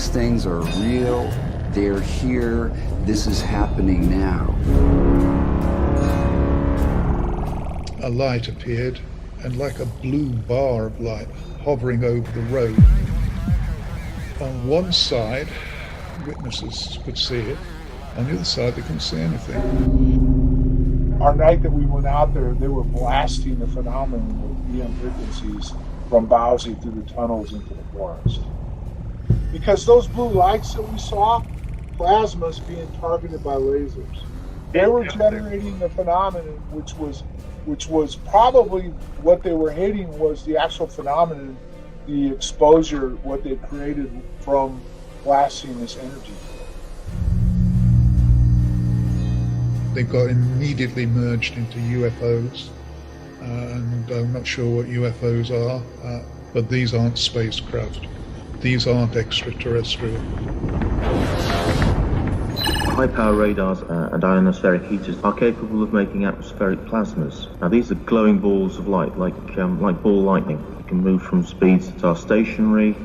These things are real. They're here. This is happening now. A light appeared, and like a blue bar of light hovering over the road. On one side, witnesses could see it. On the other side, they couldn't see anything. Our night that we went out there, they were blasting the phenomenon with EM frequencies from Bowsy through the tunnels into the forest. Because those blue lights that we saw, plasma's being targeted by lasers. They were generating the phenomenon, which was probably what they were hitting was the actual phenomenon, the exposure, what they created from blasting this energy. They got immediately merged into UFOs, and I'm not sure what UFOs are, but these aren't spacecraft. These aren't extraterrestrial. High-power radars and ionospheric heaters are capable of making atmospheric plasmas. Now, these are glowing balls of light, like ball lightning. They can move from speeds that are stationary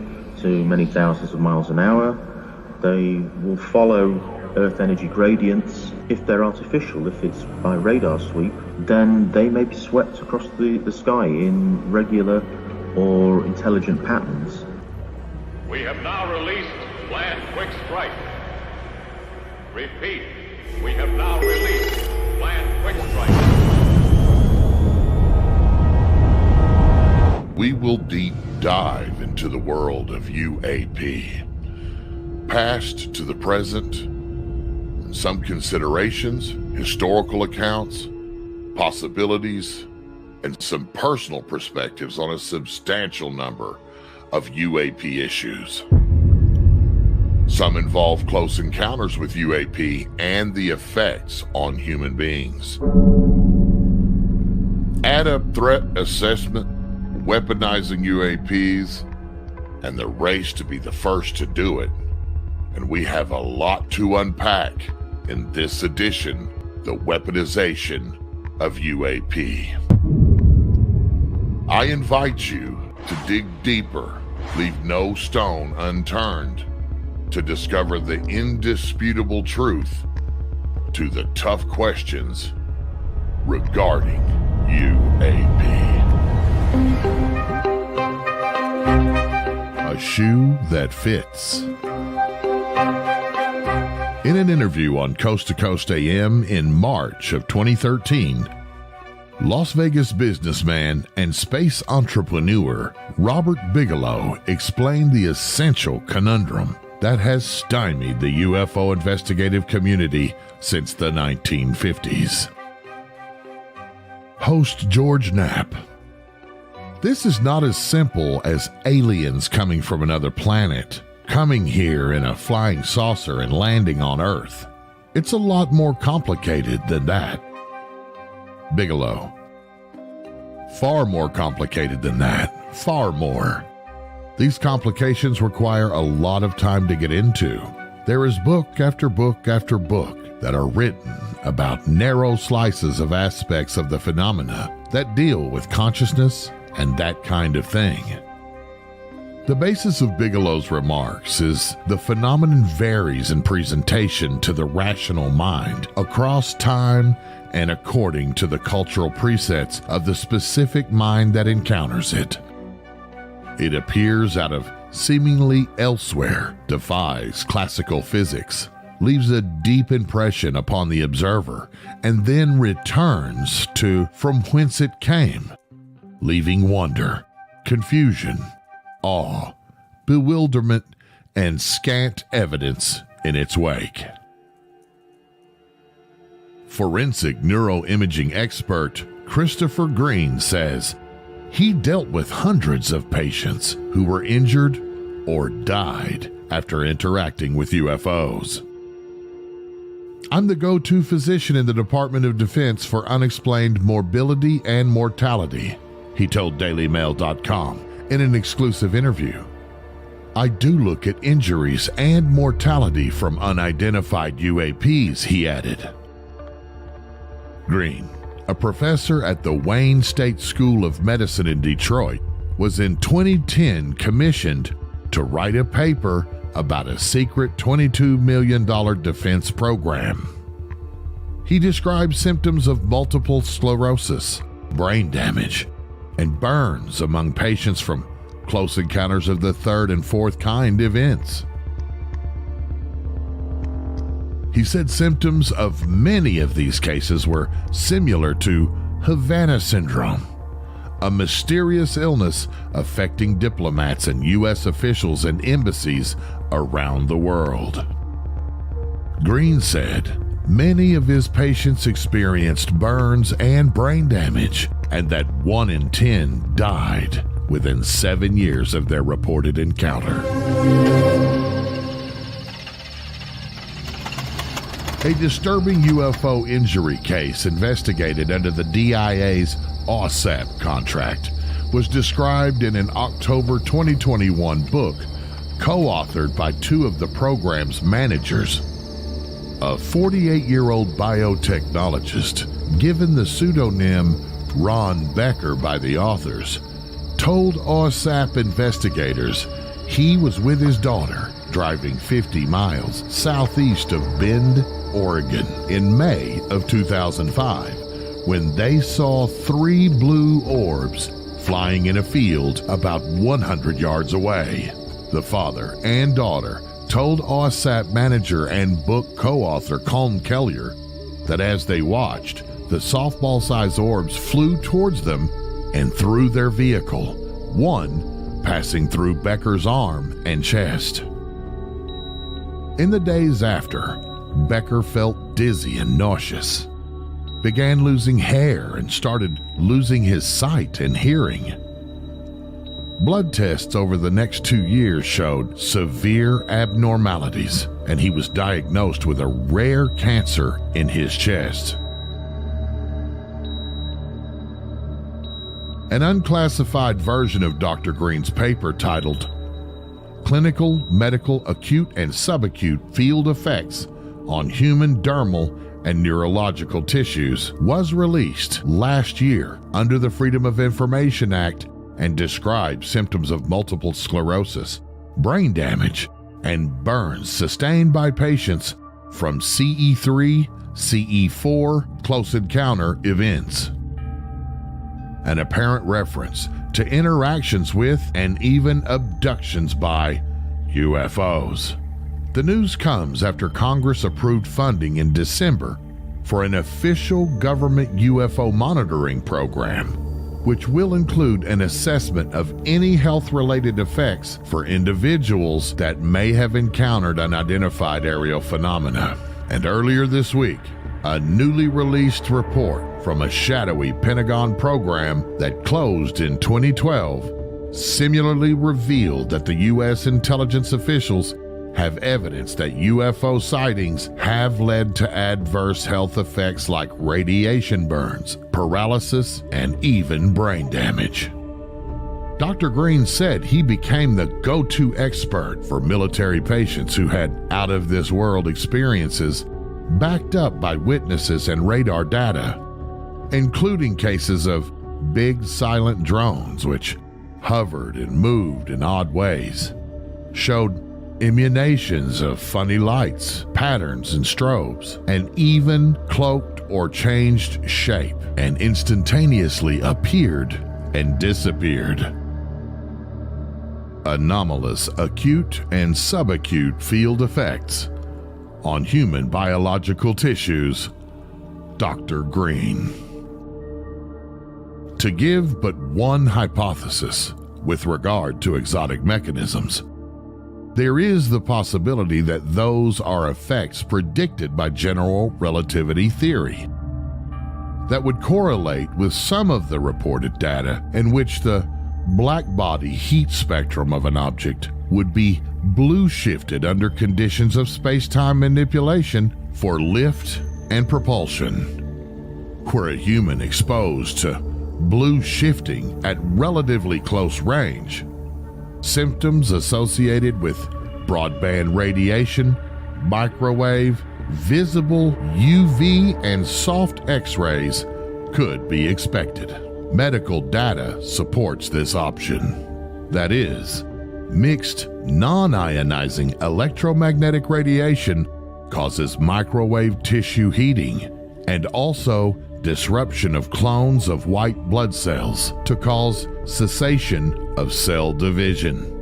to many thousands of miles an hour. They will follow Earth energy gradients. If they're artificial, if it's by radar sweep, then they may be swept across the sky in regular or intelligent patterns. We have now released Land Quick Strike. Repeat, we have now released Land Quick Strike. We will deep dive into the world of UAP. Past to the present, and some considerations, historical accounts, possibilities, and some personal perspectives on a substantial number of UAP issues. Some involve close encounters with UAP and the effects on human beings. Add up threat assessment, weaponizing UAPs, and the race to be the first to do it. And we have a lot to unpack in this edition, the weaponization of UAP. I invite you to dig deeper, leave no stone unturned, to discover the indisputable truth to the tough questions regarding UAP. A shoe that fits. In an interview on Coast to Coast AM in March of 2013, Las Vegas businessman and space entrepreneur Robert Bigelow explained the essential conundrum that has stymied the UFO investigative community since the 1950s. Host George Knapp. This is not as simple as aliens coming from another planet, coming here in a flying saucer and landing on Earth. It's a lot more complicated than that. Bigelow. Far more complicated than that. Far more. These complications require a lot of time to get into. There is book after book after book that are written about narrow slices of aspects of the phenomena that deal with consciousness and that kind of thing. The basis of Bigelow's remarks is the phenomenon varies in presentation to the rational mind across time and according to the cultural presets of the specific mind that encounters it. It appears out of seemingly elsewhere, defies classical physics, leaves a deep impression upon the observer, and then returns to from whence it came, leaving wonder, confusion, awe, bewilderment, and scant evidence in its wake. Forensic neuroimaging expert Christopher Green says he dealt with hundreds of patients who were injured or died after interacting with UFOs. I'm the go-to physician in the Department of Defense for unexplained morbidity and mortality, he told DailyMail.com in an exclusive interview. I do look at injuries and mortality from unidentified UAPs, he added. Green, a professor at the Wayne State School of Medicine in Detroit, was in 2010 commissioned to write a paper about a secret $22 million defense program. He described symptoms of multiple sclerosis, brain damage, and burns among patients from close encounters of the third and fourth kind events. He said symptoms of many of these cases were similar to Havana syndrome, a mysterious illness affecting diplomats and U.S. officials in embassies around the world. Green said many of his patients experienced burns and brain damage, and that 1 in 10 died within 7 years of their reported encounter. A disturbing UFO injury case investigated under the DIA's OSAP contract was described in an October 2021 book co-authored by 2 of the program's managers. A 48-year-old biotechnologist, given the pseudonym Ron Becker by the authors, told OSAP investigators he was with his daughter driving 50 miles southeast of Bend, Oregon in May of 2005 when they saw 3 blue orbs flying in a field about 100 yards away. The father and daughter told OSAP manager and book co-author Colm Kellier that as they watched, the softball-sized orbs flew towards them and through their vehicle, one passing through Becker's arm and chest. In the days after, Becker felt dizzy and nauseous, began losing hair, and started losing his sight and hearing. Blood tests over the next 2 years showed severe abnormalities, and he was diagnosed with a rare cancer in his chest. An unclassified version of Dr. Green's paper titled Clinical, Medical, Acute, and Subacute Field Effects on Human Dermal and Neurological Tissues was released last year under the Freedom of Information Act and described symptoms of multiple sclerosis, brain damage, and burns sustained by patients from CE3, CE4 close encounter events. An apparent reference to interactions with and even abductions by UFOs. The news comes after Congress approved funding in December for an official government UFO monitoring program, which will include an assessment of any health-related effects for individuals that may have encountered unidentified aerial phenomena. And earlier this week, a newly released report from a shadowy Pentagon program that closed in 2012 similarly revealed that the U.S. intelligence officials have evidence that UFO sightings have led to adverse health effects like radiation burns, paralysis, and even brain damage. Dr. Green said he became the go-to expert for military patients who had out-of-this-world experiences backed up by witnesses and radar data, including cases of big silent drones which hovered and moved in odd ways, showed emanations of funny lights, patterns, and strobes, and even cloaked or changed shape and instantaneously appeared and disappeared. Anomalous acute and subacute field effects on human biological tissues, Dr. Green. To give but one hypothesis with regard to exotic mechanisms, there is the possibility that those are effects predicted by general relativity theory that would correlate with some of the reported data in which the black body heat spectrum of an object would be blue shifted under conditions of space-time manipulation for lift and propulsion. Were a human exposed to blue shifting at relatively close range, symptoms associated with broadband radiation, microwave, visible UV, and soft X-rays could be expected. Medical data supports this option. That is, mixed, non-ionizing electromagnetic radiation causes microwave tissue heating and also disruption of clones of white blood cells to cause cessation of cell division.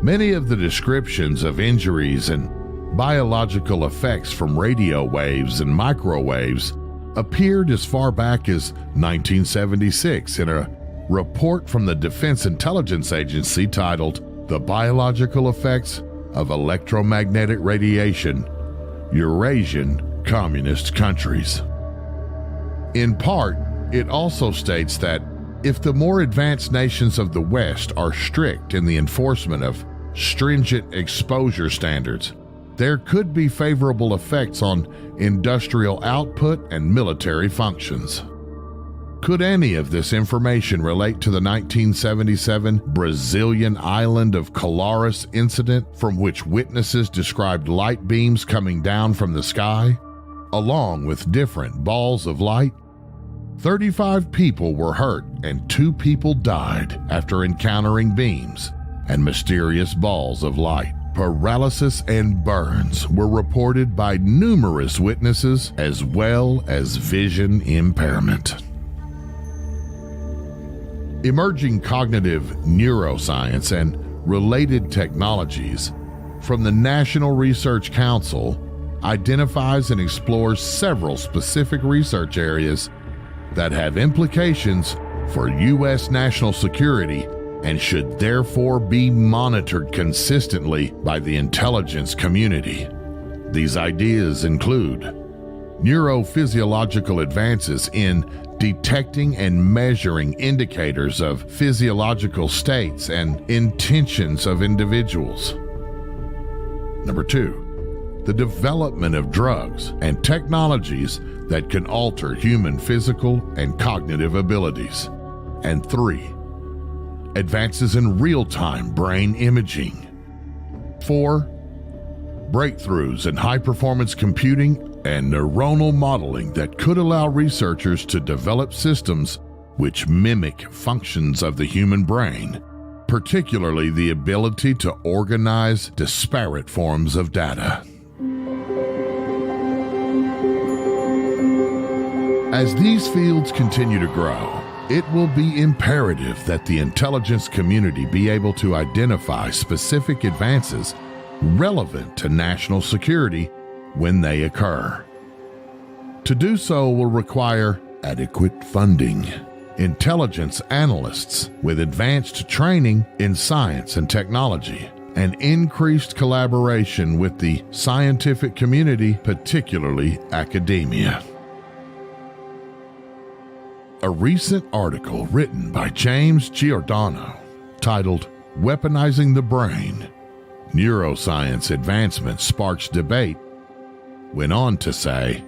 Many of the descriptions of injuries and biological effects from radio waves and microwaves appeared as far back as 1976 in a report from the Defense Intelligence Agency titled "The Biological Effects of Electromagnetic Radiation, Eurasian Communist Countries." In part, it also states that if the more advanced nations of the West are strict in the enforcement of stringent exposure standards, there could be favorable effects on industrial output and military functions. Could any of this information relate to the 1977 Brazilian island of Colares incident, from which witnesses described light beams coming down from the sky, along with different balls of light? 35 people were hurt and 2 people died after encountering beams and mysterious balls of light. Paralysis and burns were reported by numerous witnesses, as well as vision impairment. Emerging cognitive neuroscience and related technologies from the National Research Council identifies and explores several specific research areas that have implications for U.S. national security and should therefore be monitored consistently by the intelligence community. These ideas include neurophysiological advances in detecting and measuring indicators of physiological states and intentions of individuals. Number 2, the development of drugs and technologies that can alter human physical and cognitive abilities. And 3, advances in real-time brain imaging. 4, breakthroughs in high-performance computing and neuronal modeling that could allow researchers to develop systems which mimic functions of the human brain, particularly the ability to organize disparate forms of data. As these fields continue to grow, it will be imperative that the intelligence community be able to identify specific advances relevant to national security when they occur. To do so will require adequate funding, intelligence analysts with advanced training in science and technology, and increased collaboration with the scientific community, particularly academia. A recent article written by James Giordano titled "Weaponizing the Brain, Neuroscience Advancement Sparks Debate" went on to say,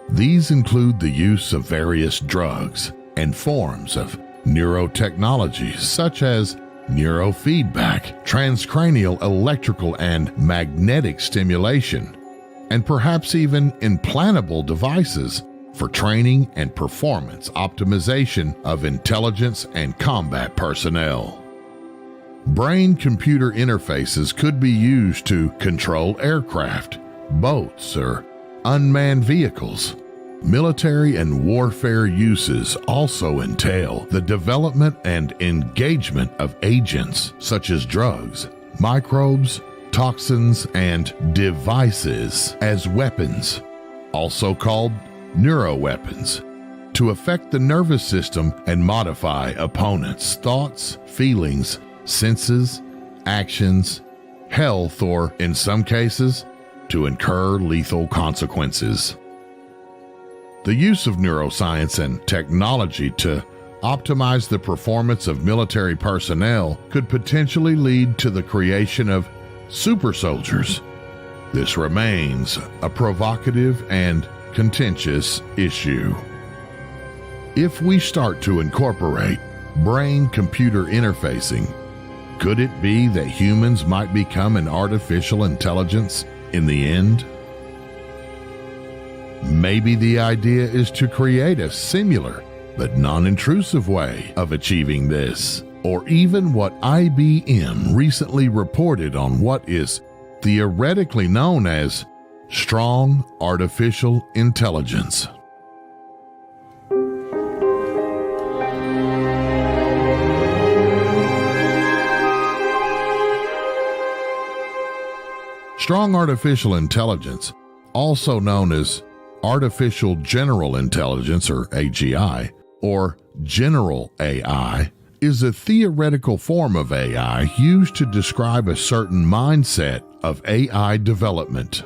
these include the use of various drugs and forms of neurotechnologies such as neurofeedback, transcranial electrical and magnetic stimulation, and perhaps even implantable devices for training and performance optimization of intelligence and combat personnel. Brain-computer interfaces could be used to control aircraft, boats, or unmanned vehicles. Military and warfare uses also entail the development and engagement of agents such as drugs, microbes, toxins, and devices as weapons, also called neuroweapons, to affect the nervous system and modify opponents' thoughts, feelings, senses, actions, health, or, in some cases, to incur lethal consequences. The use of neuroscience and technology to optimize the performance of military personnel could potentially lead to the creation of super soldiers. This remains a provocative and contentious issue. If we start to incorporate brain-computer interfacing, could it be that humans might become an artificial intelligence in the end? Maybe the idea is to create a similar but non-intrusive way of achieving this. or even what IBM recently reported on what is theoretically known as strong artificial intelligence. Strong artificial intelligence, also known as artificial general intelligence or AGI, or general AI, is a theoretical form of AI used to describe a certain mindset of AI development.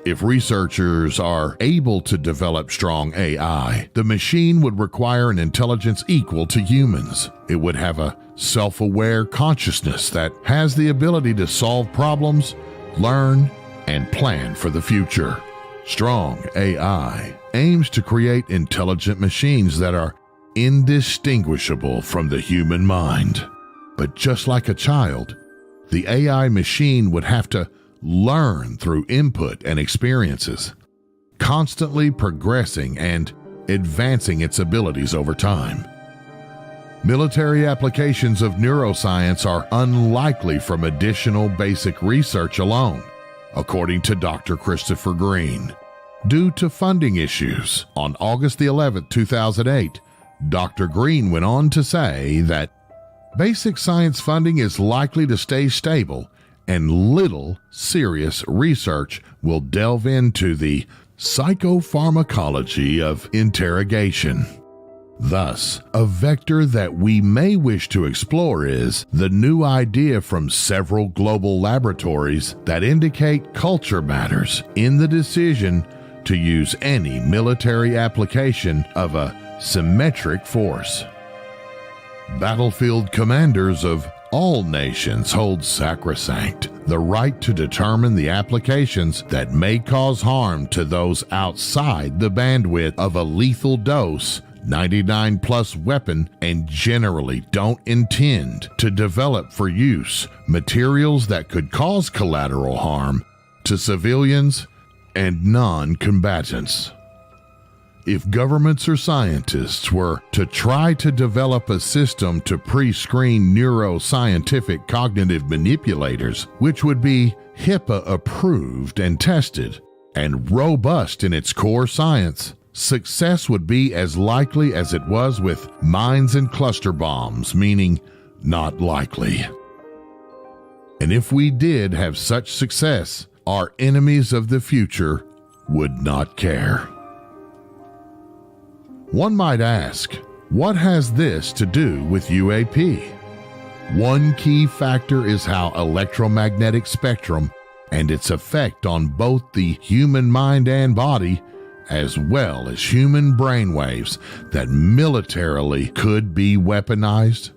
If researchers are able to develop strong AI, the machine would require an intelligence equal to humans. It would have a self-aware consciousness that has the ability to solve problems, learn, and plan for the future. Strong AI aims to create intelligent machines that are indistinguishable from the human mind. But just like a child, the AI machine would have to learn through input and experiences, constantly progressing and advancing its abilities over time. Military applications of neuroscience are unlikely from additional basic research alone, according to Dr. Christopher Green. Due to funding issues, on August the 11th, 2008, Dr. Green went on to say that basic science funding is likely to stay stable and little serious research will delve into the psychopharmacology of interrogation. Thus, a vector that we may wish to explore is the new idea from several global laboratories that indicate culture matters in the decision to use any military application of a symmetric force. Battlefield commanders of all nations hold sacrosanct the right to determine the applications that may cause harm to those outside the bandwidth of a lethal dose 99+ weapon, and generally don't intend to develop for use materials that could cause collateral harm to civilians and non-combatants. If governments or scientists were to try to develop a system to pre-screen neuroscientific cognitive manipulators, which would be HIPAA approved and tested and robust in its core science, success would be as likely as it was with mines and cluster bombs, meaning not likely. And if we did have such success, our enemies of the future would not care. One might ask, what has this to do with UAP? One key factor is how electromagnetic spectrum and its effect on both the human mind and body, as well as human brainwaves, that militarily could be weaponized.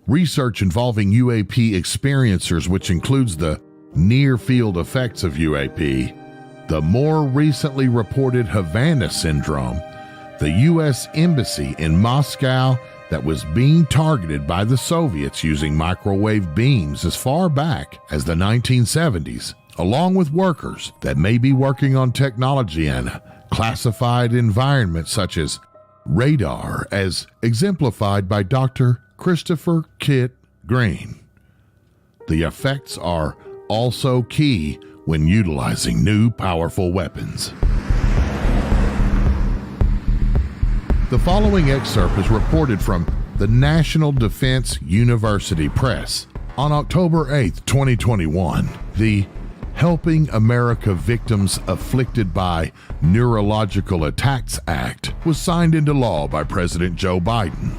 Research involving UAP experiencers, which includes the near-field effects of UAP, the more recently reported Havana syndrome, the U.S. Embassy in Moscow that was being targeted by the Soviets using microwave beams as far back as the 1970s, along with workers that may be working on technology in classified environments such as radar, as exemplified by Dr. Christopher Kit Green. The effects are also key when utilizing new powerful weapons. The following excerpt is reported from the National Defense University Press. On October 8, 2021, the Helping America Victims Afflicted by Neurological Attacks Act was signed into law by President Joe Biden.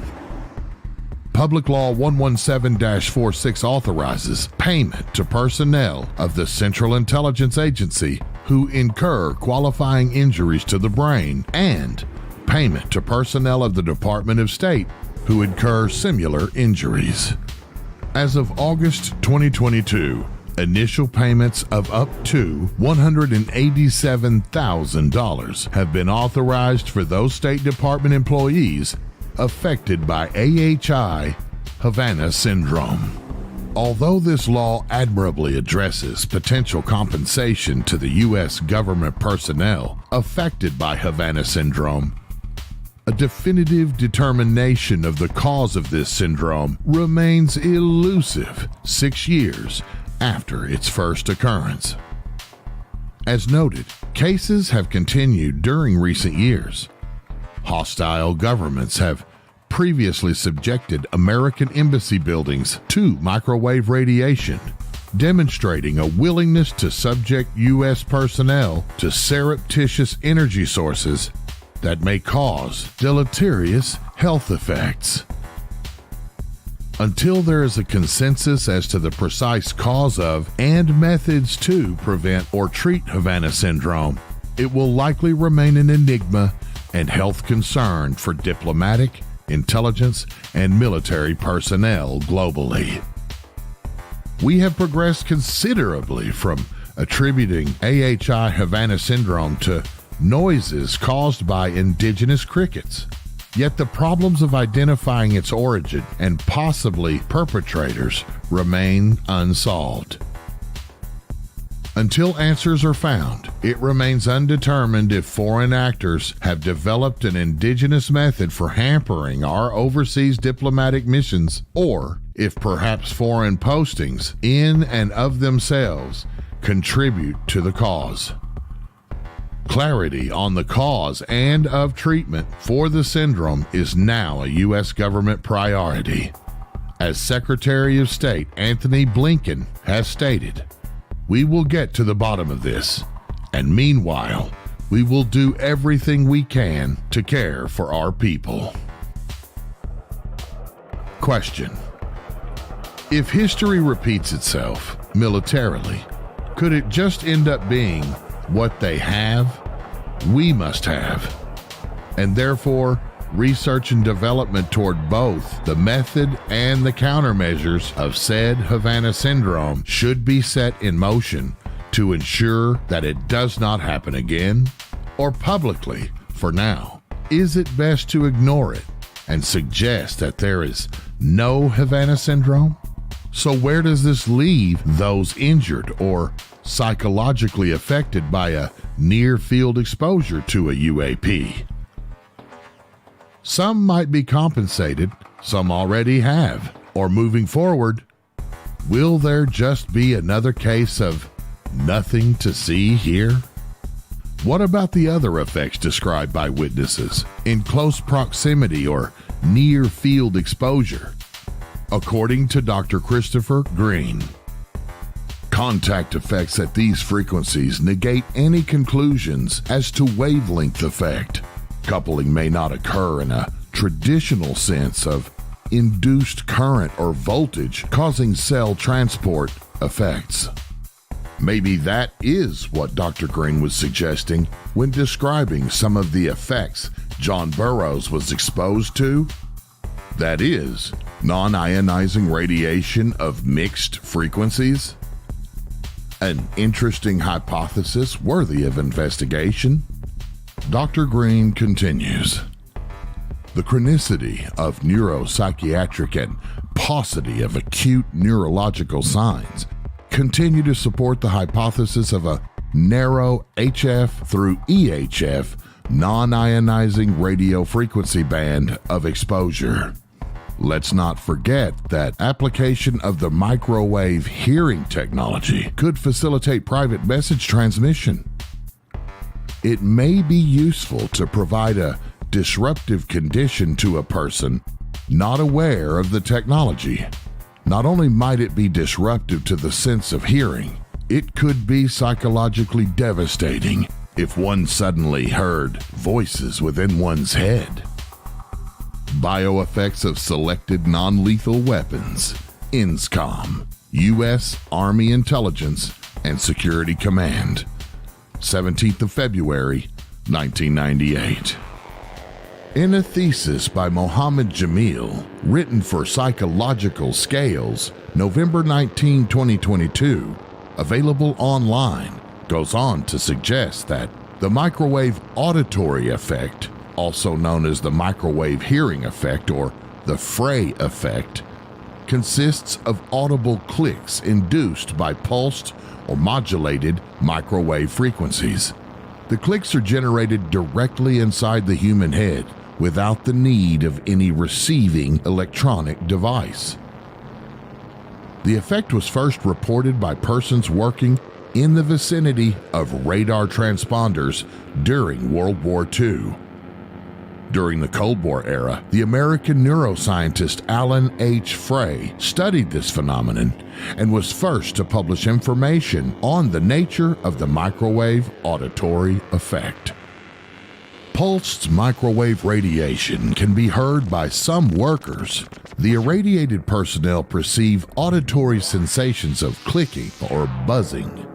Public Law 117-46 authorizes payment to personnel of the Central Intelligence Agency who incur qualifying injuries to the brain, and payment to personnel of the Department of State who incur similar injuries. As of August 2022, initial payments of up to $187,000 have been authorized for those State Department employees affected by AHI Havana syndrome. Although this law admirably addresses potential compensation to the U.S. government personnel affected by Havana syndrome, a definitive determination of the cause of this syndrome remains elusive 6 years after its first occurrence. As noted, cases have continued during recent years. Hostile governments have previously subjected American embassy buildings to microwave radiation, demonstrating a willingness to subject U.S. personnel to surreptitious energy sources that may cause deleterious health effects. Until there is a consensus as to the precise cause of and methods to prevent or treat Havana syndrome, it will likely remain an enigma and health concern for diplomatic, intelligence, and military personnel globally. We have progressed considerably from attributing AHI Havana syndrome to noises caused by indigenous crickets. Yet the problems of identifying its origin and possibly perpetrators remain unsolved. Until answers are found, it remains undetermined if foreign actors have developed an indigenous method for hampering our overseas diplomatic missions, or if perhaps foreign postings in and of themselves contribute to the cause. Clarity on the cause and of treatment for the syndrome is now a U.S. government priority. As Secretary of State Anthony Blinken has stated, we will get to the bottom of this, and meanwhile, we will do everything we can to care for our people. Question: if history repeats itself militarily, could it just end up being what they have, we must have, and therefore research and development toward both the method and the countermeasures of said Havana syndrome should be set in motion to ensure that it does not happen again? Or publicly, for now, is it best to ignore it and suggest that there is no Havana syndrome? So where does this leave those injured or psychologically affected by a near-field exposure to a UAP? Some might be compensated, some already have, or moving forward, will there just be another case of nothing to see here? What about the other effects described by witnesses in close proximity or near-field exposure? According to Dr. Christopher Green, contact effects at these frequencies negate any conclusions as to wavelength effect. Coupling may not occur in a traditional sense of induced current or voltage causing cell transport effects. Maybe that is what Dr. Green was suggesting when describing some of the effects John Burroughs was exposed to. That is, non-ionizing radiation of mixed frequencies. An interesting hypothesis worthy of investigation. Dr. Green continues, the chronicity of neuropsychiatric and paucity of acute neurological signs continue to support the hypothesis of a narrow HF through EHF non-ionizing radio frequency band of exposure. Let's not forget that application of the microwave hearing technology could facilitate private message transmission. It may be useful to provide a disruptive condition to a person not aware of the technology. Not only might it be disruptive to the sense of hearing, it could be psychologically devastating if one suddenly heard voices within one's head. Bioeffects of selected non-lethal weapons. INSCOM, U.S. Army Intelligence and Security Command, 17th of February, 1998. In a thesis by Mohammed Jamil, written for Psychological Scales, November 19, 2022, available online, goes on to suggest that the microwave auditory effect, also known as the microwave hearing effect or the fray effect, consists of audible clicks induced by pulsed or modulated microwave frequencies. The clicks are generated directly inside the human head without the need of any receiving electronic device. The effect was first reported by persons working in the vicinity of radar transponders during World War II. During the Cold War era, the American neuroscientist Alan H. Frey studied this phenomenon and was first to publish information on the nature of the microwave auditory effect. Pulsed microwave radiation can be heard by some workers. The irradiated personnel perceive auditory sensations of clicking or buzzing.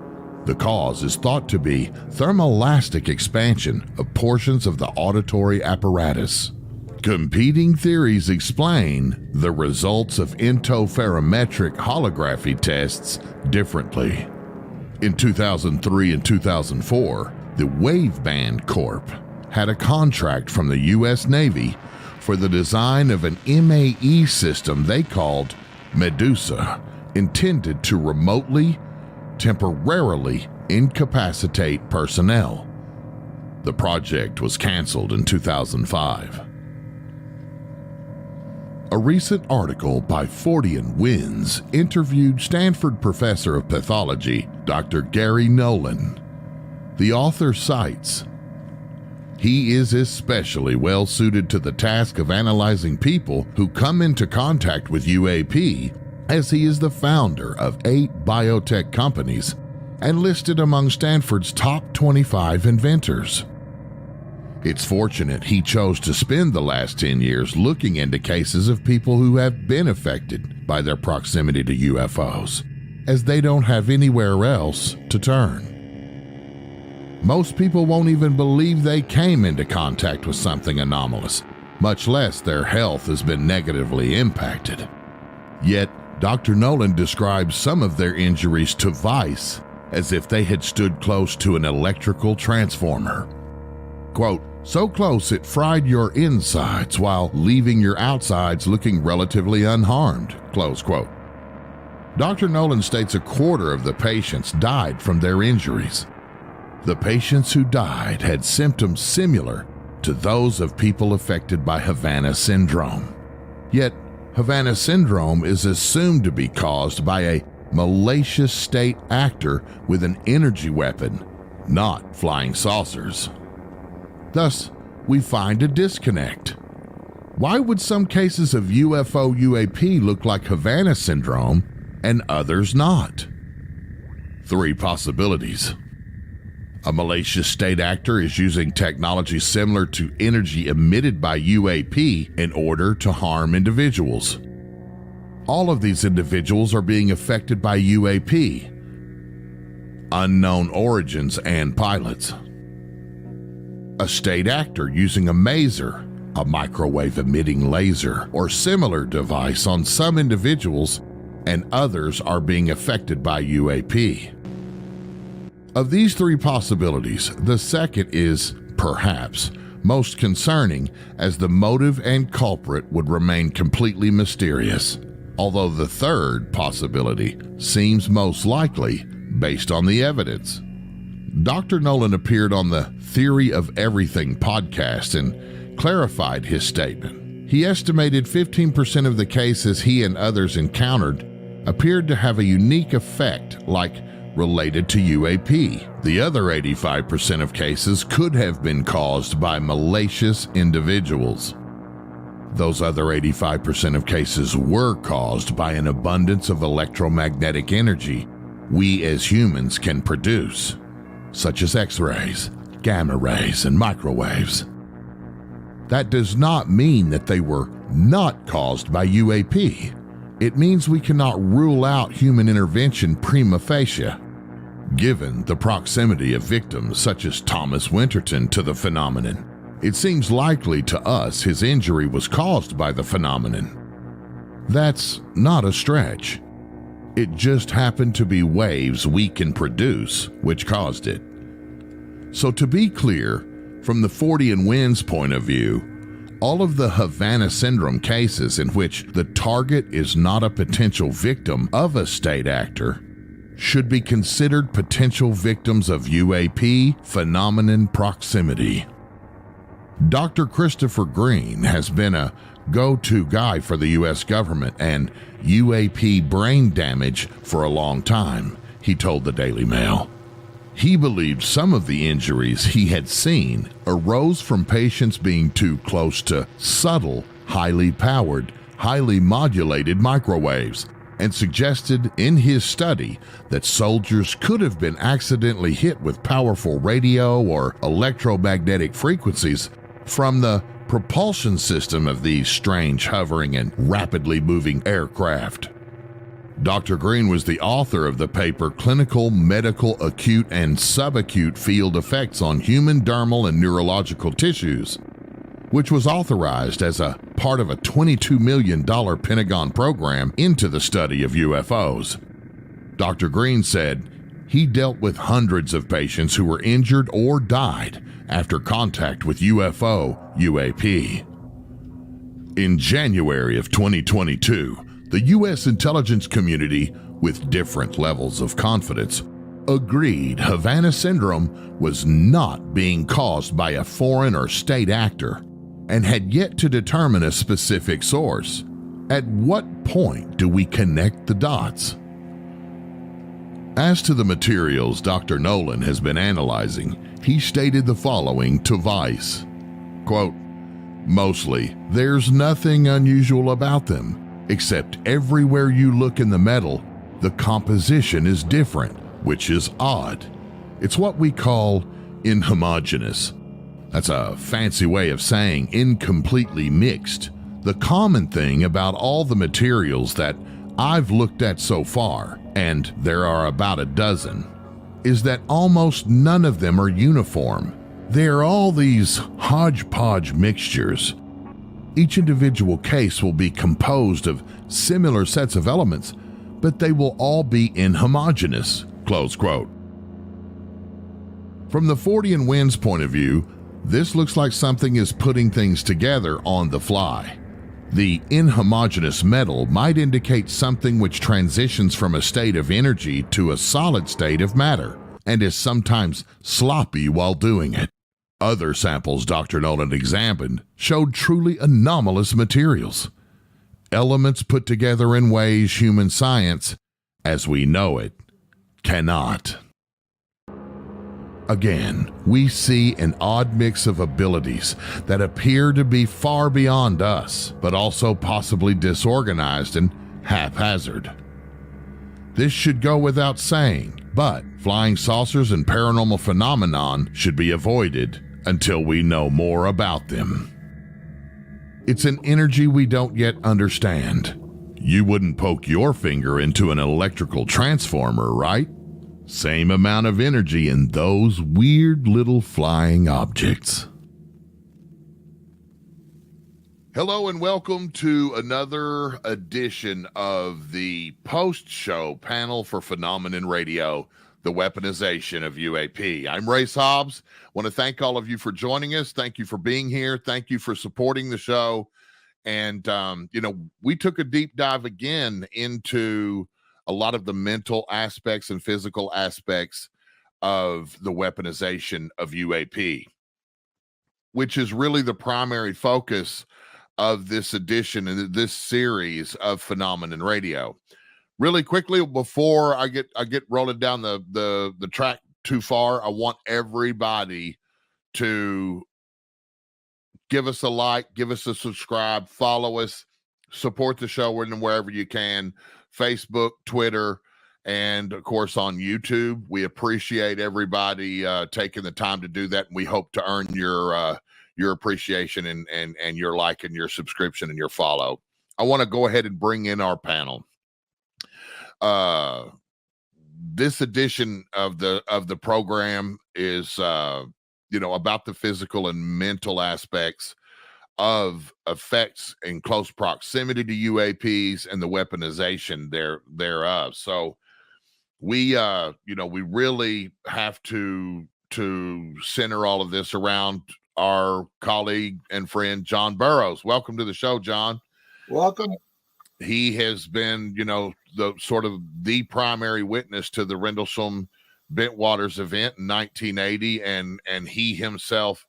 The cause is thought to be thermoelastic expansion of portions of the auditory apparatus. Competing theories explain the results of interferometric holography tests differently. In 2003 and 2004, the Waveband Corp had a contract from the U.S. Navy for the design of an MAE system they called Medusa, intended to remotely, temporarily incapacitate personnel. The project was canceled in 2005. A recent article by Fortean Winds interviewed Stanford professor of pathology, Dr. Gary Nolan. The author cites, "He is especially well suited to the task of analyzing people who come into contact with UAP, as he is the founder of 8 biotech companies and listed among Stanford's top 25 inventors. It's fortunate he chose to spend the last 10 years looking into cases of people who have been affected by their proximity to UFOs, as they don't have anywhere else to turn. Most people won't even believe they came into contact with something anomalous, much less their health has been negatively impacted. Yet, Dr. Nolan describes some of their injuries to Vice as if they had stood close to an electrical transformer. Quote, so close it fried your insides while leaving your outsides looking relatively unharmed, close quote. Dr. Nolan states a quarter of the patients died from their injuries. The patients who died had symptoms similar to those of people affected by Havana syndrome. Yet, Havana syndrome is assumed to be caused by a malicious state actor with an energy weapon, not flying saucers. Thus, we find a disconnect. Why would some cases of UFO UAP look like Havana syndrome and others not? 3 possibilities. A malicious state actor is using technology similar to energy emitted by UAP in order to harm individuals. All of these individuals are being affected by UAP. Unknown origins and pilots. A state actor using a maser, a microwave-emitting laser, or similar device on some individuals, and others are being affected by UAP. Of these 3 possibilities, the second is, perhaps, most concerning, as the motive and culprit would remain completely mysterious, although the third possibility seems most likely based on the evidence. Dr. Nolan appeared on the Theory of Everything podcast and clarified his statement. He estimated 15% of the cases he and others encountered appeared to have a unique effect, like related to UAP. The other 85% of cases could have been caused by malicious individuals. Those other 85% of cases were caused by an abundance of electromagnetic energy we as humans can produce, such as X-rays, gamma rays, and microwaves. That does not mean that they were not caused by UAP. It means we cannot rule out human intervention prima facie, given the proximity of victims such as Thomas Winterton to the phenomenon. It seems likely to us his injury was caused by the phenomenon. That's not a stretch. It just happened to be waves we can produce which caused it. So to be clear, from the Fortean Winds point of view, all of the Havana syndrome cases in which the target is not a potential victim of a state actor should be considered potential victims of UAP phenomenon proximity. Dr. Christopher Green has been a go-to guy for the U.S. government and UAP brain damage for a long time, he told the Daily Mail. He believed some of the injuries he had seen arose from patients being too close to subtle, highly powered, highly modulated microwaves, and suggested in his study that soldiers could have been accidentally hit with powerful radio or electromagnetic frequencies from the propulsion system of these strange hovering and rapidly moving aircraft. Dr. Green was the author of the paper Clinical, Medical, Acute, and Subacute Field Effects on Human Dermal and Neurological Tissues, which was authorized as a part of a $22 million Pentagon program into the study of UFOs. Dr. Green said he dealt with hundreds of patients who were injured or died after contact with UAP. In January of 2022, the U.S. intelligence community, with different levels of confidence, agreed Havana syndrome was not being caused by a foreign or state actor and had yet to determine a specific source. At what point do we connect the dots? As to the materials Dr. Nolan has been analyzing, he stated the following to Vice, quote, "Mostly, there's nothing unusual about them, except everywhere you look in the metal, the composition is different, which is odd. It's what we call inhomogeneous. That's a fancy way of saying incompletely mixed. The common thing about all the materials that I've looked at so far, and there are about a dozen, is that almost none of them are uniform. They're all these hodgepodge mixtures. Each individual case will be composed of similar sets of elements, but they will all be inhomogeneous," close quote. From the Fortean Wind's point of view, this looks like something is putting things together on the fly. The inhomogeneous metal might indicate something which transitions from a state of energy to a solid state of matter, and is sometimes sloppy while doing it. Other samples Dr. Nolan examined showed truly anomalous materials. Elements put together in ways human science, as we know it, cannot. Again, we see an odd mix of abilities that appear to be far beyond us, but also possibly disorganized and haphazard. This should go without saying, but flying saucers and paranormal phenomenon should be avoided until we know more about them. It's an energy we don't yet understand. You wouldn't poke your finger into an electrical transformer, right? Same amount of energy in those weird little flying objects. Hello and welcome to another edition of the post-show panel for Phenomenon Radio, the weaponization of UAP. I'm Ray Hobbs. Want to thank all of you for joining us. Thank you for being here. Thank you for supporting the show. And, we took a deep dive again into a lot of the mental aspects and physical aspects of the weaponization of UAP, which is really the primary focus of this edition and this series of Phenomenon Radio. Really quickly, before I get rolling down the track too far, I want everybody to give us a like, give us a subscribe, follow us, support the show wherever you can. Facebook, Twitter, and of course on YouTube. We appreciate everybody taking the time to do that, and we hope to earn your appreciation and your like and your subscription and your follow. I want to go ahead and bring in our panel. This edition of the program is about the physical and mental aspects of effects in close proximity to UAPs and the weaponization thereof. So we really have to center all of this around our colleague and friend John Burroughs. Welcome to the show, John. Welcome. He has been, the sort of the primary witness to the Rendlesham Bentwaters event in 1980, and he himself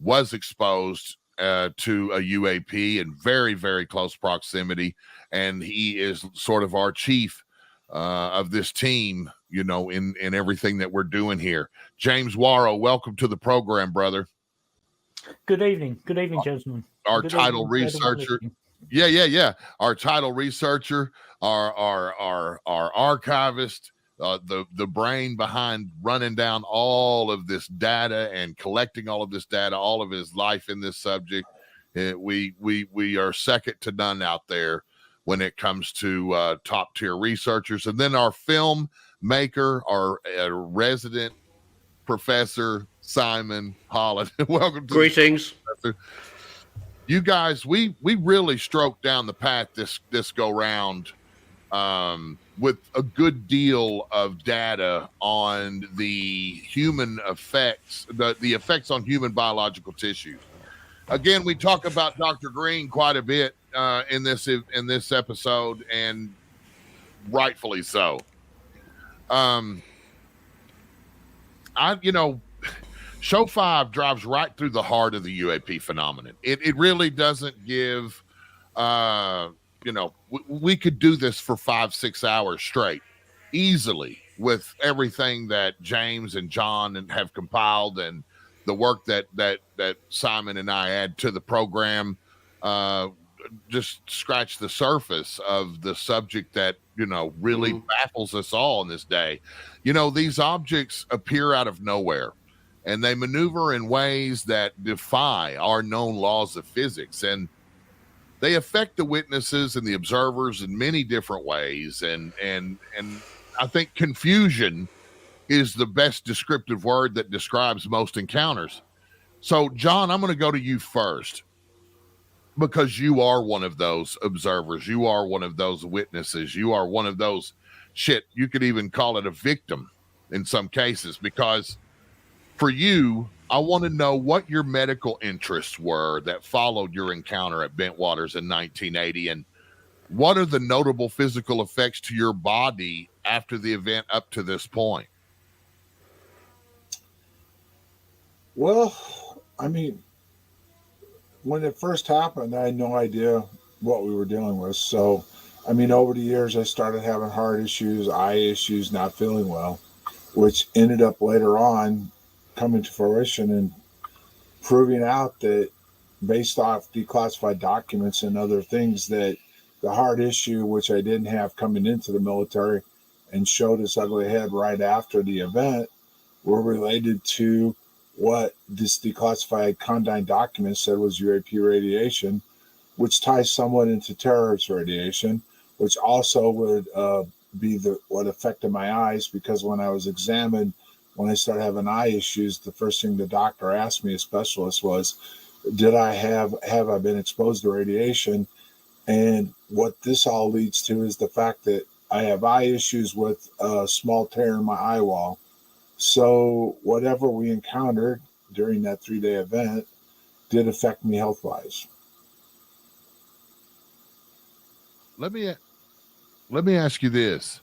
was exposed to a UAP in very, very close proximity. And he is sort of our chief of this team, you know, in everything that we're doing here. James Warrow, welcome to the program, brother. Good evening, gentlemen. Our Good title evening, researcher. Yeah. Our title researcher, our archivist, the brain behind running down all of this data and collecting all of this data, all of his life in this subject. We are second to none out there when it comes to top tier researchers. And then our film maker, our resident professor, Simon Holland. Welcome to Greetings. you guys. We really stroked down the path this go round with a good deal of data on the human effects, the effects on human biological tissue. Again, we talk about Dr. Green quite a bit in this episode, and rightfully so. Show 5 drives right through the heart of the UAP phenomenon. It really doesn't give, we could do this for 5-6 hours straight easily with everything that James and John have compiled and the work that Simon and I add to the program. Just scratch the surface of the subject that, really baffles us all in this day. These objects appear out of nowhere, and they maneuver in ways that defy our known laws of physics, and they affect the witnesses and the observers in many different ways. And I think confusion is the best descriptive word that describes most encounters. So, John, I'm going to go to you first, because you are one of those observers. You are one of those witnesses. You are one of those, you could even call it a victim in some cases, because for you, I want to know what your medical interests were that followed your encounter at Bentwaters in 1980, and what are the notable physical effects to your body after the event up to this point? Well, I mean, when it first happened, I had no idea what we were dealing with. So, I mean, over the years, I started having heart issues, eye issues, not feeling well, which ended up later on coming to fruition and proving out that, based off declassified documents and other things, that the heart issue, which I didn't have coming into the military and showed its ugly head right after the event, were related to what this declassified condign document said was UAP radiation, which ties somewhat into terrorist radiation, which also would be what affected my eyes, because when I was examined, when I started having eye issues, the first thing the doctor asked me, a specialist, was, have I been exposed to radiation? And what this all leads to is the fact that I have eye issues with a small tear in my eye wall. So whatever we encountered during that 3-day event did affect me health-wise. Let me ask you this.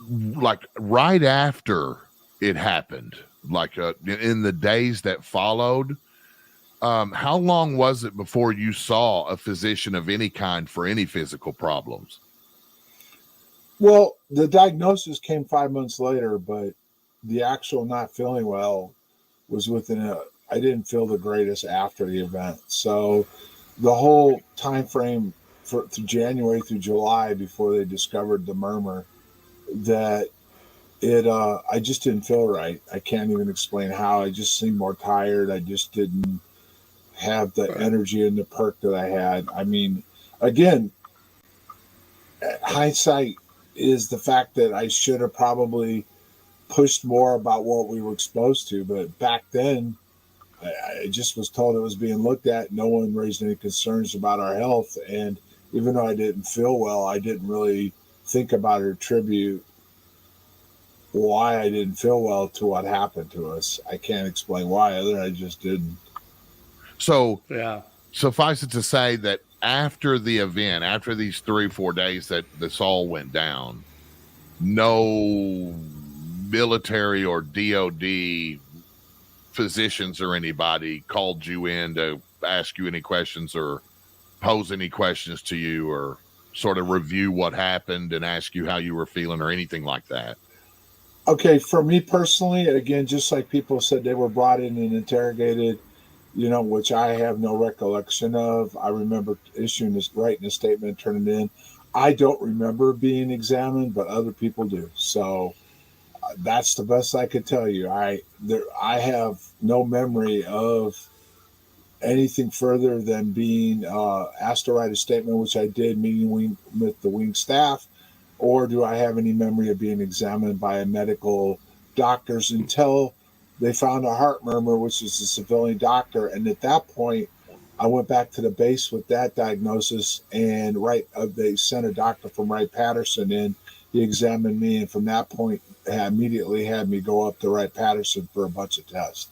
Like right after it happened, like in the days that followed, how long was it before you saw a physician of any kind for any physical problems? Well, the diagnosis came 5 months later, but the actual not feeling well was I didn't feel the greatest after the event. So the whole time frame through January through July, before they discovered the murmur, that I just didn't feel right. I can't even explain how. I just seemed more tired. I just didn't have the energy and the perk that I had. I mean, again, hindsight is the fact that I should have probably pushed more about what we were exposed to. But back then, I just was told it was being looked at. No one raised any concerns about our health. And even though I didn't feel well, I didn't really think about or attribute why I didn't feel well to what happened to us. I can't explain why, other than I just didn't. So, Yeah. Suffice it to say that after the event, after these 3-4 days that this all went down, no military or DOD physicians or anybody called you in to ask you any questions or pose any questions to you or sort of review what happened and ask you how you were feeling or anything like that? Okay, for me personally, again, just like people said, they were brought in and interrogated, which I have no recollection of. I remember writing a statement, turning it in. I don't remember being examined, but other people do. So that's the best I could tell you. I have no memory of anything further than being asked to write a statement, which I did, meeting with the wing staff, or do I have any memory of being examined by a medical doctors until they found a heart murmur, which is a civilian doctor. And at that point, I went back to the base with that diagnosis, and they sent a doctor from Wright-Patterson in. He examined me, and from that point, immediately had me go up to Wright-Patterson for a bunch of tests.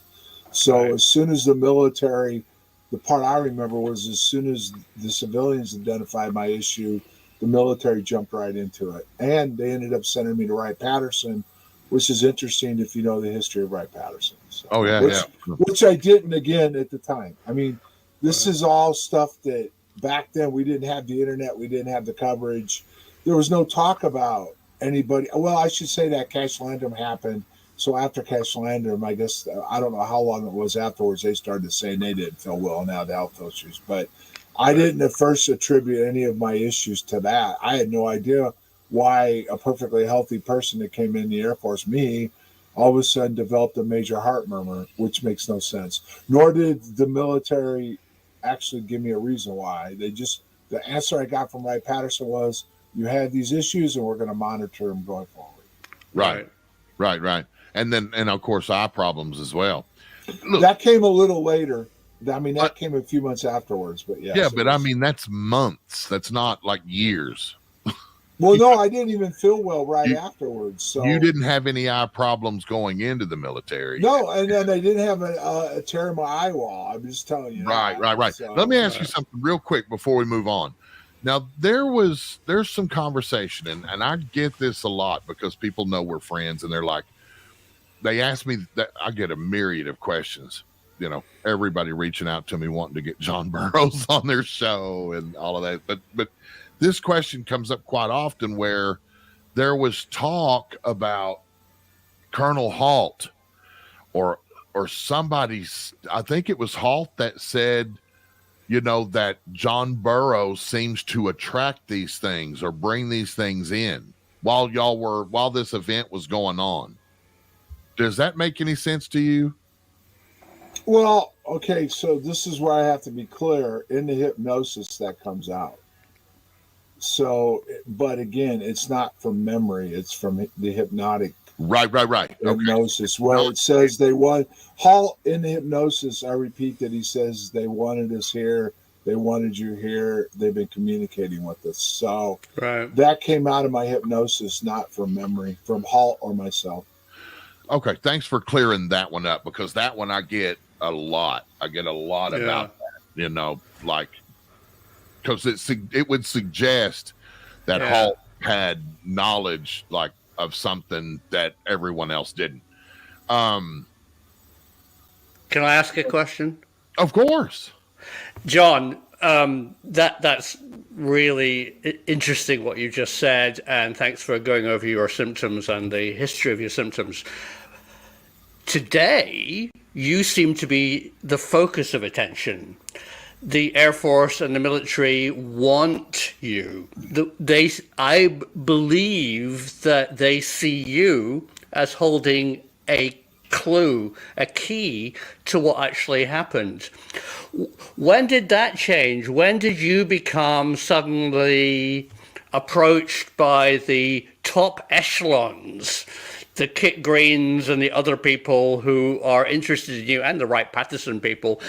So as soon as the military, the part I remember was as soon as the civilians identified my issue, the military jumped right into it. And they ended up sending me to Wright-Patterson, which is interesting if you know the history of Wright-Patterson. So, which I didn't, again, at the time. I mean, this is all stuff that back then we didn't have the internet. We didn't have the coverage. There was no talk about anybody. Well, I should say that Cash Landrum happened. So after Cash Landrum, I guess, I don't know how long it was afterwards, they started saying they didn't feel well now, the health issues. But I didn't at first attribute any of my issues to that. I had no idea why a perfectly healthy person that came in the Air Force, me, all of a sudden developed a major heart murmur, which makes no sense. Nor did the military actually give me a reason why. The answer I got from Wright-Patterson was, you had these issues and we're going to monitor them going forward. Right. And of course, eye problems as well. Look, that came a little later. I mean, that came a few months afterwards, but yes. Yeah, but I mean, that's months. That's not like years. Well, no, I didn't even feel well afterwards. So you didn't have any eye problems going into the military. No, and then I didn't have a tear in my eye wall. I'm just telling you. Right. So, let me ask you something real quick before we move on. Now, there's some conversation, and I get this a lot because people know we're friends, and they're like, they ask me that I get a myriad of questions. Everybody reaching out to me wanting to get John Burroughs on their show and all of that. But this question comes up quite often where there was talk about Colonel Halt or somebody's, I think it was Halt that said, that John Burroughs seems to attract these things or bring these things in while this event was going on. Does that make any sense to you? Well, okay, so this is where I have to be clear. In the hypnosis, that comes out. So, but again, it's not from memory. It's from the hypnotic Right. hypnosis, where it says they want Hall in the hypnosis. I repeat that he says they wanted us here, they wanted you here, they've been communicating with us. So that came out of my hypnosis, not from memory, from Hall or myself. Okay, thanks for clearing that one up, because that one I get a lot. I get a lot about that, because it would suggest that Hall had knowledge of something that everyone else didn't. Can I ask a question? Of course. John, that's really interesting what you just said, and thanks for going over your symptoms and the history of your symptoms. Today, you seem to be the focus of attention. The Air Force and the military want you. I believe that they see you as holding a clue, a key to what actually happened. When did that change? When did you become suddenly approached by the top echelons, the Kit Greens and the other people who are interested in you, and the Wright-Patterson people,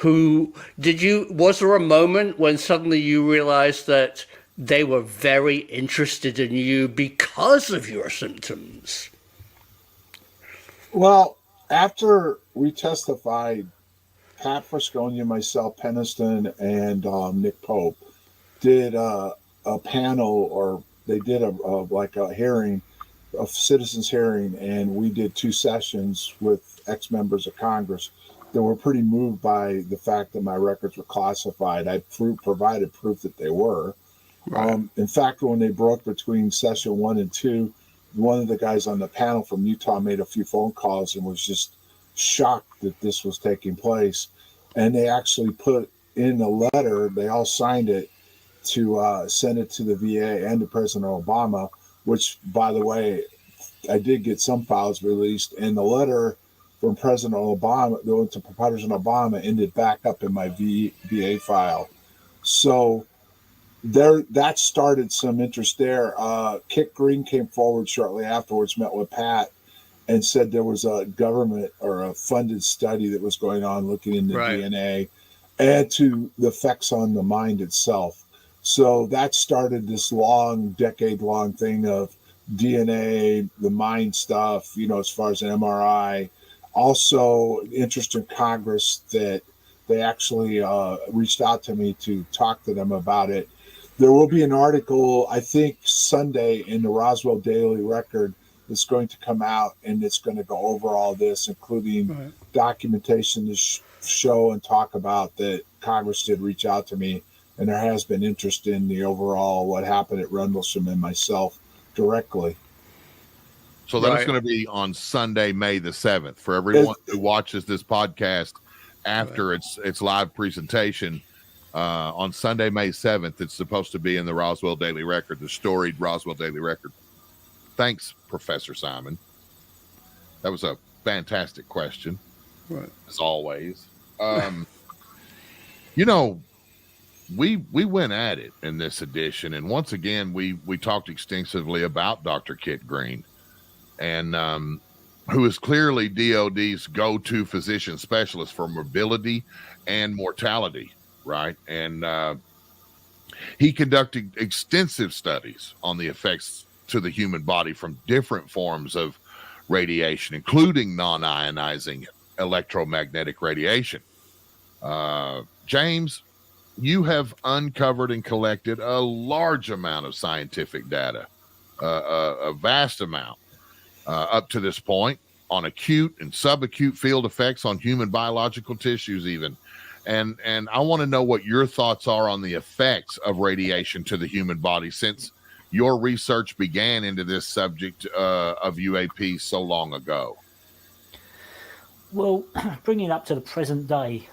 was there a moment when suddenly you realized that they were very interested in you because of your symptoms? Well, after we testified, Pat Frascogna, myself, Peniston, and Nick Pope did a panel, or they did a hearing a citizens hearing, and we did 2 sessions with ex-members of Congress that were pretty moved by the fact that my records were classified. I provided proof that they were. Right. In fact, when they broke between session 1 and 2, one of the guys on the panel from Utah made a few phone calls and was just shocked that this was taking place. And they actually put in a letter, they all signed it, to send it to the VA and to President Obama, which, by the way, I did get some files released, and the letter from President Obama, to President Obama, ended back up in my VA file. So that started some interest there. Kit Green came forward shortly afterwards, met with Pat, and said there was a government or a funded study that was going on looking into Right. DNA and to the effects on the mind itself. So that started this long, decade-long thing of DNA, the mind stuff, as far as an MRI. Also, interest in Congress that they actually reached out to me to talk to them about it. There will be an article, I think, Sunday in the Roswell Daily Record that's going to come out, and it's going to go over all this, including documentation to show and talk about that Congress did reach out to me, and there has been interest in the overall what happened at Rendlesham and myself directly. So that is going to be on Sunday, May the 7th. For everyone who watches this podcast after its live presentation, on Sunday, May 7th, it's supposed to be in the Roswell Daily Record, the storied Roswell Daily Record. Thanks, Professor Simon. That was a fantastic question, as always. We went at it in this edition, and once again, we talked extensively about Dr. Kit Green, and who is clearly DOD's go-to physician specialist for morbidity and mortality, right? And he conducted extensive studies on the effects to the human body from different forms of radiation, including non-ionizing electromagnetic radiation. James, you have uncovered and collected a large amount of scientific data, a vast amount up to this point on acute and subacute field effects on human biological tissues even. And I want to know what your thoughts are on the effects of radiation to the human body since your research began into this subject of UAP so long ago. Well, bringing it up to the present day,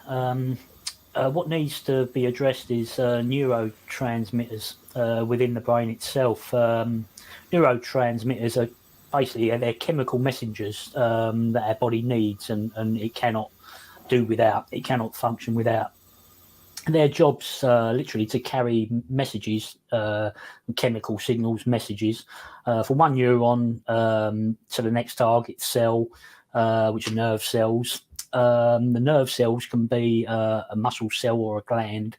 what needs to be addressed is neurotransmitters within the brain itself. Neurotransmitters are basically they're chemical messengers that our body needs, and it cannot do without. It cannot function without. Their job's literally to carry messages, chemical signals, messages from one neuron to the next target cell, which are nerve cells. The nerve cells can be a muscle cell or a gland.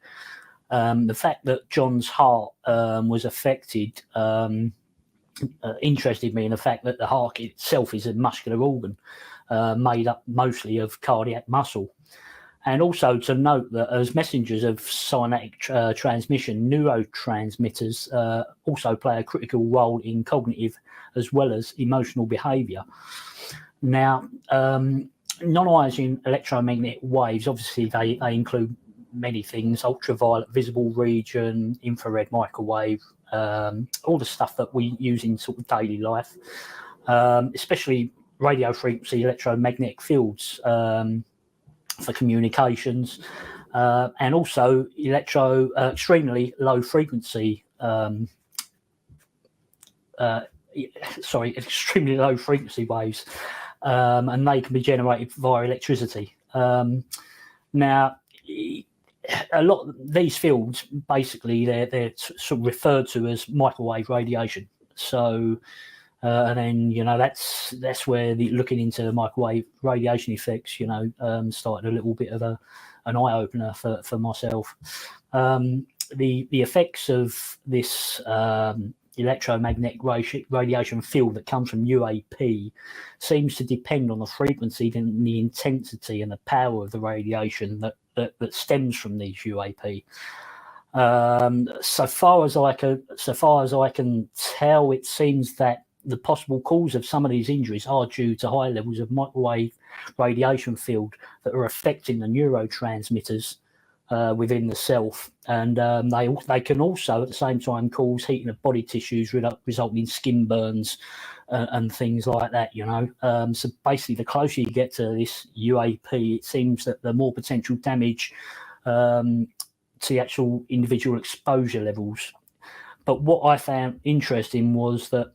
The fact that John's heart was affected interested me in the fact that the heart itself is a muscular organ made up mostly of cardiac muscle. And also to note that as messengers of synaptic transmission, neurotransmitters also play a critical role in cognitive as well as emotional behaviour. Now, non-ionizing electromagnetic waves, obviously they include many things: ultraviolet visible region, infrared microwave, all the stuff that we use in sort of daily life, especially radio frequency electromagnetic fields for communications, and also extremely low frequency extremely low frequency waves, and they can be generated via electricity. Now, a lot of these fields, basically, they're sort of referred to as microwave radiation. So, and then that's where looking into the microwave radiation effects, started a little bit of an eye opener for myself. The effects of this electromagnetic radiation field that comes from UAP seems to depend on the frequency and the intensity and the power of the radiation that stems from these UAP. So far as I can tell, it seems that the possible cause of some of these injuries are due to high levels of microwave radiation field that are affecting the neurotransmitters within the self, and they can also at the same time cause heating of body tissues, resulting in skin burns and things like that. So basically, the closer you get to this UAP, it seems that the more potential damage to the actual individual exposure levels. But what I found interesting was that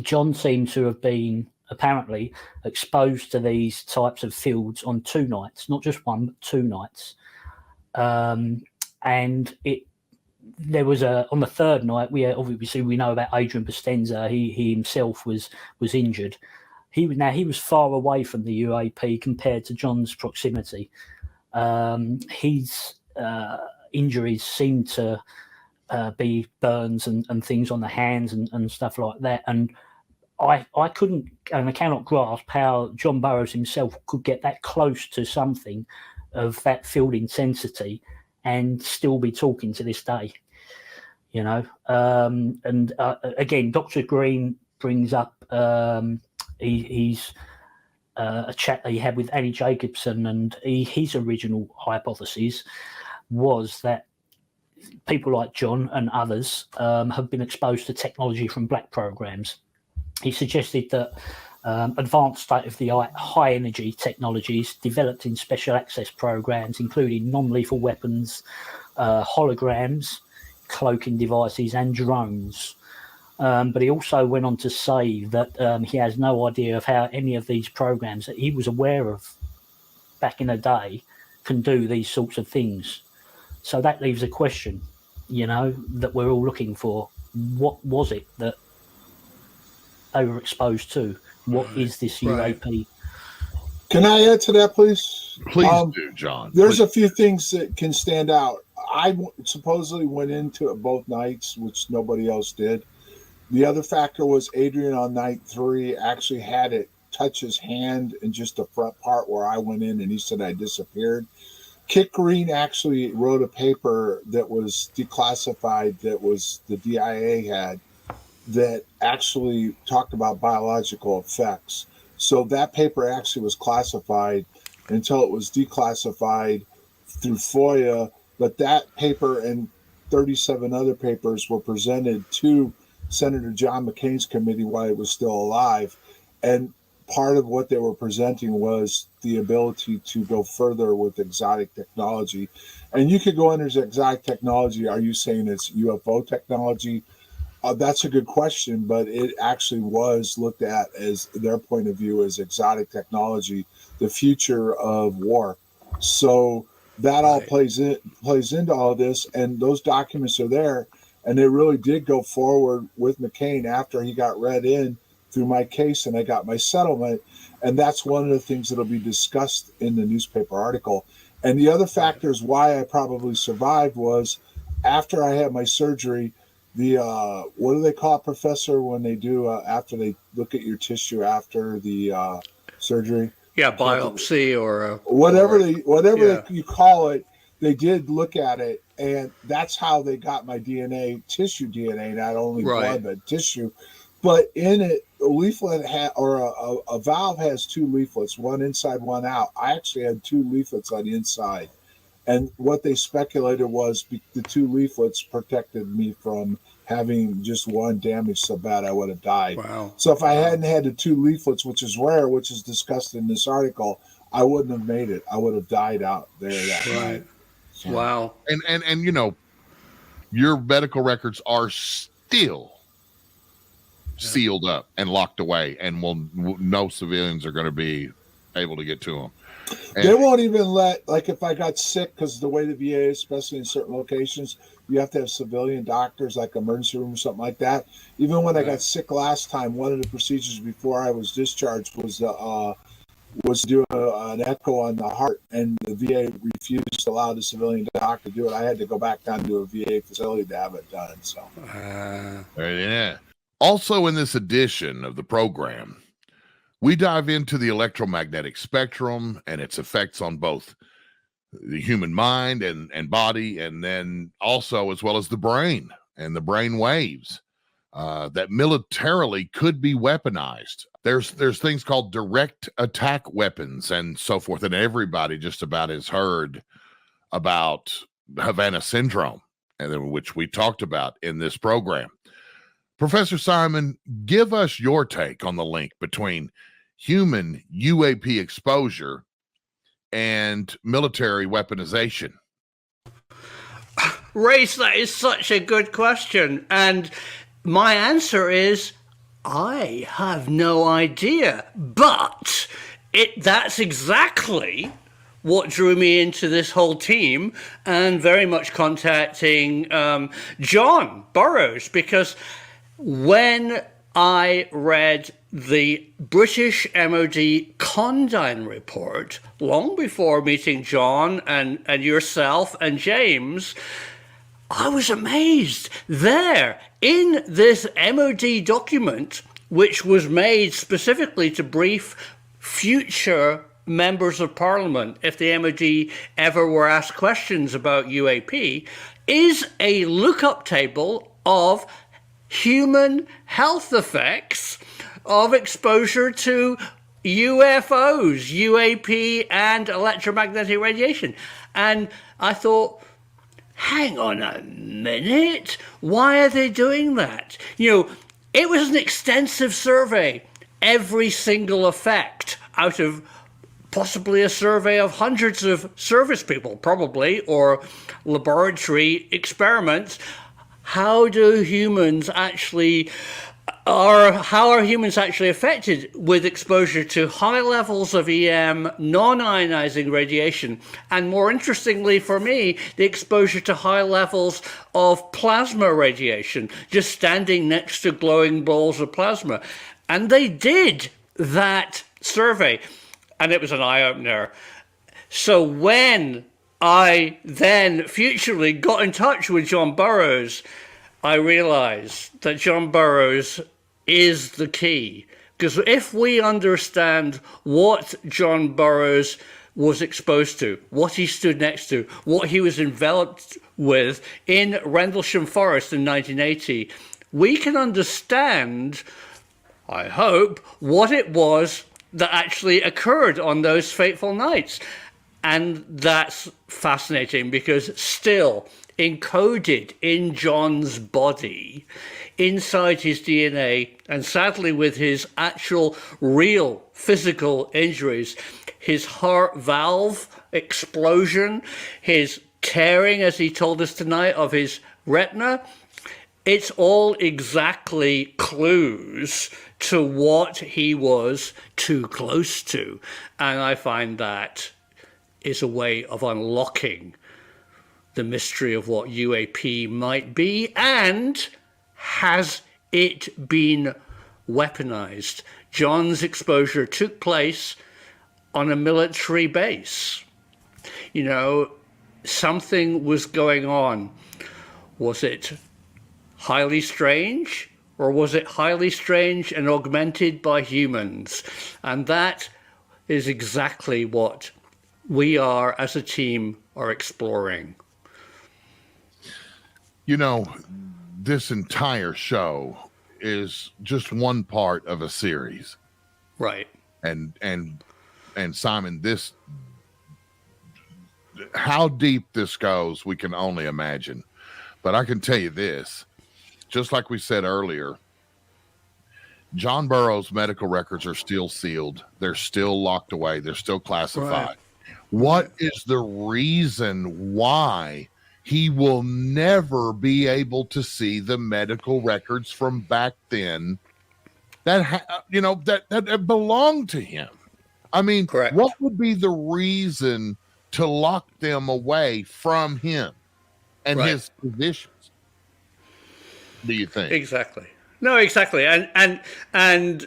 John seemed to have been apparently exposed to these types of fields on 2 nights, not just one, but 2 nights. And there was on the 3rd night, we know about Adrian Postenza. He himself was injured. He was far away from the UAP compared to John's proximity. His injuries seemed to be burns and things on the hands and stuff like that. And I couldn't, and I cannot grasp how John Burroughs himself could get that close to something of that field intensity and still be talking to this day, and again, Dr. Green brings up he's a chat that he had with Annie Jacobson, and his original hypothesis was that people like John and others have been exposed to technology from black programs. He suggested that advanced state-of-the-art high-energy technologies developed in special access programs, including non-lethal weapons, holograms, cloaking devices, and drones. But he also went on to say that he has no idea of how any of these programs that he was aware of back in the day can do these sorts of things. So that leaves a question, that we're all looking for. What was it that they were exposed to? What is this UAP? Can I add to that, please? Please do, John. There's a few things that can stand out. I supposedly went into it both nights, which nobody else did. The other factor was Adrian on night 3 actually had it touch his hand in just the front part where I went in, and he said I disappeared. Kit Green actually wrote a paper that was declassified, that was the DIA had, that actually talked about biological effects. So that paper actually was classified until it was declassified through FOIA. But that paper and 37 other papers were presented to Senator John McCain's committee while he was still alive. And part of what they were presenting was the ability to go further with exotic technology. And you could go under exotic technology. Are you saying it's UFO technology? That's a good question, but it actually was looked at as their point of view as exotic technology, the future of war. So that all plays into all of this, and those documents are there, and they really did go forward with McCain after he got read in through my case, and I got my settlement, and that's one of the things that'll be discussed in the newspaper article. And the other factors why I probably survived was after I had my surgery. The what do they call it, Professor, when they do after they look at your tissue after the surgery? Yeah, biopsy or whatever you call it. They did look at it, and that's how they got my DNA, tissue DNA, not only blood but tissue. But in it, a leaflet a valve has 2 leaflets, one inside, one out. I actually had 2 leaflets on the inside. And what they speculated was the 2 leaflets protected me from having just one damage so bad I would have died. Wow. So if I hadn't had the 2 leaflets, which is rare, which is discussed in this article, I wouldn't have made it. I would have died out there that night. So. Wow. And your medical records are still sealed up and locked away, and no civilians are going to be able to get to them. They won't even let, like if I got sick, because the way the VA is, especially in certain locations, you have to have civilian doctors, like emergency room or something like that. Even when I got sick last time, one of the procedures before I was discharged was to do an echo on the heart, and the VA refused to allow the civilian doctor to do it. I had to go back down to a VA facility to have it done. So, yeah. Also in this edition of the program, we dive into the electromagnetic spectrum and its effects on both the human mind and body, and then also as well as the brain and the brain waves. that militarily could be weaponized. There's things called direct attack weapons and so forth, and everybody just about has heard about Havana syndrome, and which we talked about in this program. Professor Simon, give us your take on the link between human UAP exposure and military weaponization. Race, that is such a good question. And my answer is, I have no idea. But that's exactly what drew me into this whole team and very much contacting John Burroughs, because when I read the British MOD Condign report, long before meeting John and yourself and James, I was amazed. There, in this MOD document, which was made specifically to brief future members of Parliament if the MOD ever were asked questions about UAP, is a lookup table of human health effects of exposure to UFOs, UAP, and electromagnetic radiation. And I thought, hang on a minute, why are they doing that? You know, it was an extensive survey, every single effect out of possibly a survey of hundreds of service people, probably, or laboratory experiments. How are humans actually affected with exposure to high levels of EM, non-ionizing radiation, and more interestingly for me, the exposure to high levels of plasma radiation, just standing next to glowing balls of plasma. And they did that survey, and it was an eye-opener. So when I then futurely got in touch with John Burroughs, I realized that John Burroughs is the key. Because if we understand what John Burroughs was exposed to, what he stood next to, what he was enveloped with in Rendlesham Forest in 1980, we can understand, I hope, what it was that actually occurred on those fateful nights. And that's fascinating, because still encoded in John's body, inside his DNA, and sadly with his actual real physical injuries, his heart valve explosion, his tearing, as he told us tonight, of his retina, it's all exactly clues to what he was too close to. And I find that is a way of unlocking the mystery of what UAP might be, and has it been weaponized? John's exposure took place on a military base. You know, something was going on. Was it highly strange, or was it highly strange and augmented by humans? And that is exactly what we are, as a team, are exploring. You know, this entire show is just one part of a series. Right. And Simon, this, how deep this goes, we can only imagine. But I can tell you this, just like we said earlier, John Burroughs' medical records are still sealed. They're still locked away. They're still classified. Right. What is the reason why he will never be able to see the medical records from back then that belonged to him? I mean, correct. What would be the reason to lock them away from him and his physicians, do you think? Exactly. No, exactly. And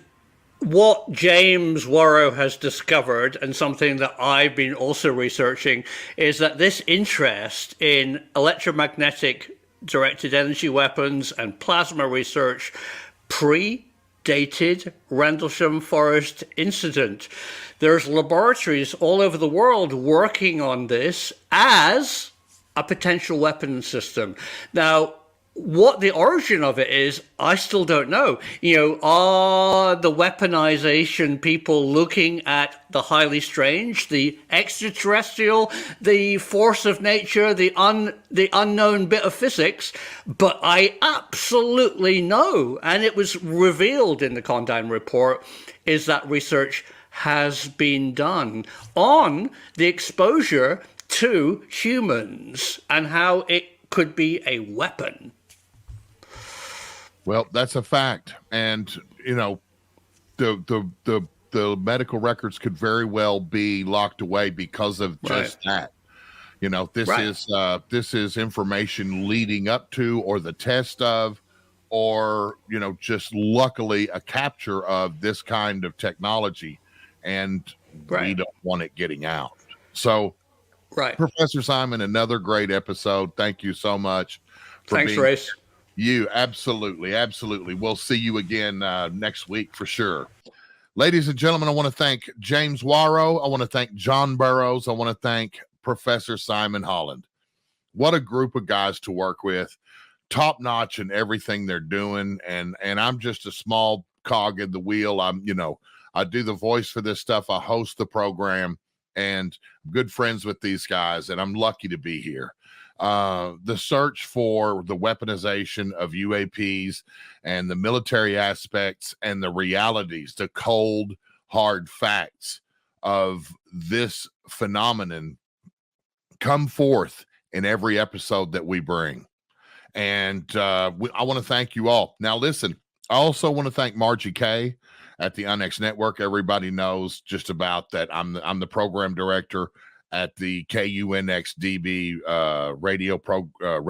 what James Worrow has discovered, and something that I've been also researching, is that this interest in electromagnetic directed energy weapons and plasma research predated Rendlesham Forest incident. There's laboratories all over the world working on this as a potential weapon system. Now, what the origin of it is, I still don't know. You know, are the weaponization people looking at the highly strange, the extraterrestrial, the force of nature, the unknown bit of physics? But I absolutely know, and it was revealed in the Condon report, is that research has been done on the exposure to humans and how it could be a weapon. Well, that's a fact. And, you know, the medical records could very well be locked away because of just that. You know, this is information leading up to, or the test of, or, you know, just luckily a capture of this kind of technology. And we don't want it getting out. So, Professor Simon, another great episode. Thank you so much. Thanks, Race. You absolutely. We'll see you again next week for sure. Ladies and gentlemen, I want to thank James Warrow. I want to thank John Burroughs. I want to thank Professor Simon Holland. What a group of guys to work with. Top notch in everything they're doing. And I'm just a small cog in the wheel. I do the voice for this stuff. I host the program, and good friends with these guys, and I'm lucky to be here. The search for the weaponization of UAPs and the military aspects and the realities, the cold, hard facts of this phenomenon come forth in every episode that we bring. And I want to thank you all. Now, listen, I also want to thank Margie K at the UNX Network. Everybody knows just about that. I'm the program director at the KUNX-DB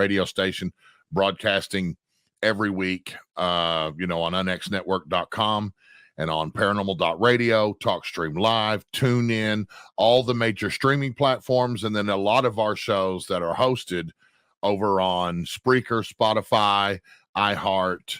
radio station, broadcasting every week, on unxnetwork.com and on paranormal.radio, TalkStream Live, TuneIn, all the major streaming platforms, and then a lot of our shows that are hosted over on Spreaker, Spotify, iHeart,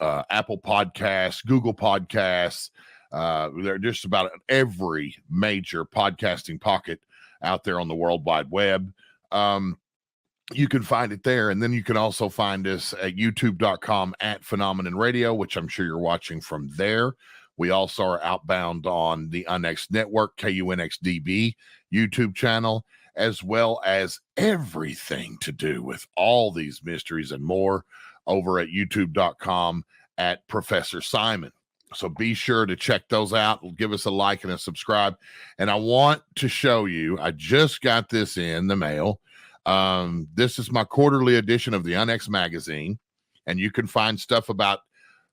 Apple Podcasts, Google Podcasts. They're just about every major podcasting pocket out there on the World Wide Web. You can find it there. And then you can also find us at youtube.com at Phenomenon Radio, which I'm sure you're watching from there. We also are outbound on the UNX Network, KUNX-DB YouTube channel, as well as everything to do with all these mysteries and more over at youtube.com at Professor Simon. So be sure to check those out. Give us a like and a subscribe. And I want to show you, I just got this in the mail. This is my quarterly edition of the UNX magazine. And you can find stuff about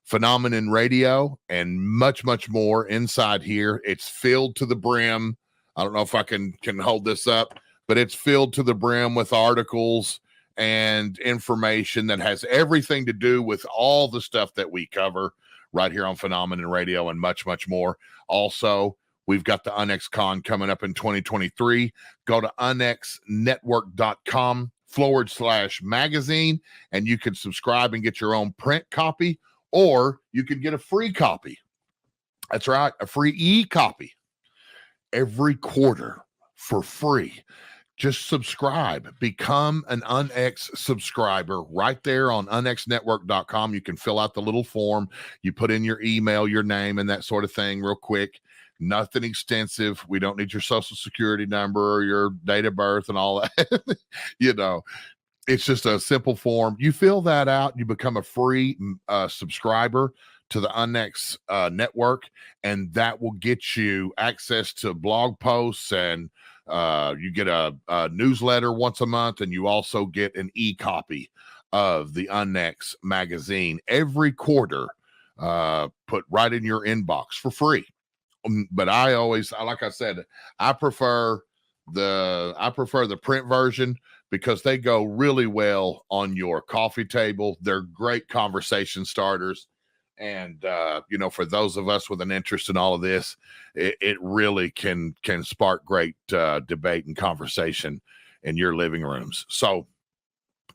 Phenomenon Radio and much, much more inside here. It's filled to the brim. I don't know if I can hold this up, but it's filled to the brim with articles and information that has everything to do with all the stuff that we cover right here on Phenomenon Radio and much, much more. Also, we've got the UNXCon coming up in 2023. Go to unxnetwork.com/magazine, and you can subscribe and get your own print copy, or you can get a free copy. That's right, a free e-copy every quarter for free. Just subscribe. Become an UNX subscriber right there on unxnetwork.com. You can fill out the little form. You put in your email, your name, and that sort of thing real quick. Nothing extensive. We don't need your social security number or your date of birth and all that. It's just a simple form. You fill that out. You become a free subscriber to the UNX network, and that will get you access to blog posts, and you get a newsletter once a month, and you also get an e-copy of the UNX magazine every quarter, put right in your inbox for free. But I like I said, I prefer the print version because they go really well on your coffee table. They're great conversation starters. And, for those of us with an interest in all of this, it really can spark great debate and conversation in your living rooms. So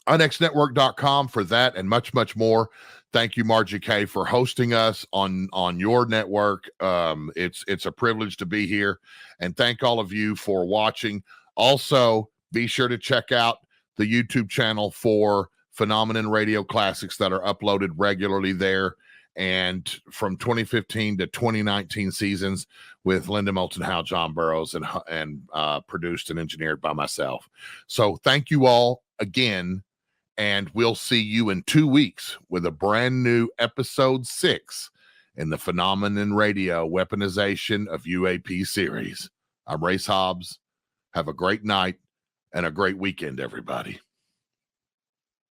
unxnetwork.com for that and much, much more. Thank you, Margie K, for hosting us on your network. It's a privilege to be here, and thank all of you for watching. Also, be sure to check out the YouTube channel for Phenomenon Radio classics that are uploaded regularly there, and from 2015 to 2019 seasons with Linda Moulton Howe, John Burroughs, and produced and engineered by myself. So thank you all again, and we'll see you in 2 weeks with a brand new episode 6 in the Phenomenon Radio Weaponization of UAP series. I'm Race Hobbs. Have a great night and a great weekend, everybody.